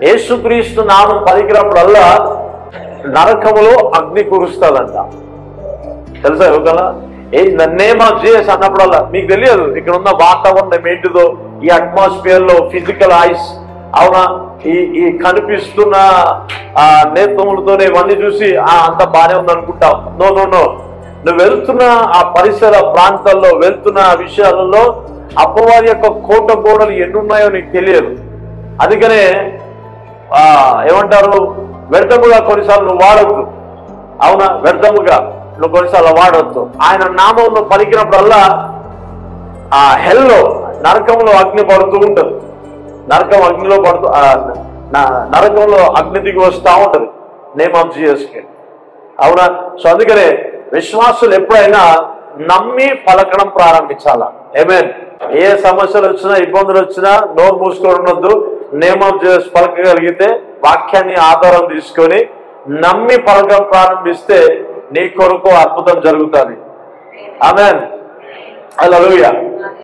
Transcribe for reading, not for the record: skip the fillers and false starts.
యేసుక్రీస్తు నామం పలికినప్పుడల్లా నరకములో అగ్ని కురుస్తుందంట. తెలుసా ఎవరికల్లా? In the name of Jesus అన్నప్పుడల్లా మీకు తెలియదు ఇక్కడ ఉన్న వాతావరణం ఏంటిదో, ఈ అట్మాస్ఫియర్ లో ఫిజికల్ ఐస్, అవునా, ఈ కనిపిస్తున్న నేత్రములతోనే ఇవన్నీ చూసి అంత బానే ఉంది అనుకుంటావు. నో నో నో, నువ్వు వెళ్తున్న ఆ పరిసర ప్రాంతాల్లో వెళ్తున్న విషయాలలో అపవాది యొక్క కోట గోడలు ఎన్నున్నాయో నీకు తెలియదు. అందుకనే ఏమంటారు, వ్యర్థముగా కొన్నిసార్లు నువ్వు వాడద్దు. అవునా, వ్యర్థముగా నువ్వు కొన్నిసార్లు వాడవద్దు. ఆయన నామం నువ్వు పలికినప్పుడల్లా ఆ హెల్లో, నరకంలో అగ్ని పడుతూ ఉంటుంది. నరకం అగ్నిలో పడుతూ నరకంలో అగ్ని దిగి వస్తూ ఉంటుంది నేమ్ ఆఫ్ జీసస్కి. అవునా? సో అందుకనే విశ్వాసులు ఎప్పుడైనా నమ్మి పలకడం ప్రారంభించాలా. ఆమేన్. ఏ సమస్యలు వచ్చినా ఇబ్బందులు వచ్చినా నోరు మూసుకొని ఉండొద్దు. నేమ్ ఆఫ్ జీసస్ పలకగలిగితే, వాక్యాన్ని ఆధారం తీసుకొని నమ్మి పలకడం ప్రారంభిస్తే నీ కొరకు అద్భుతం జరుగుతుంది. ఆమేన్. హల్లెలూయా.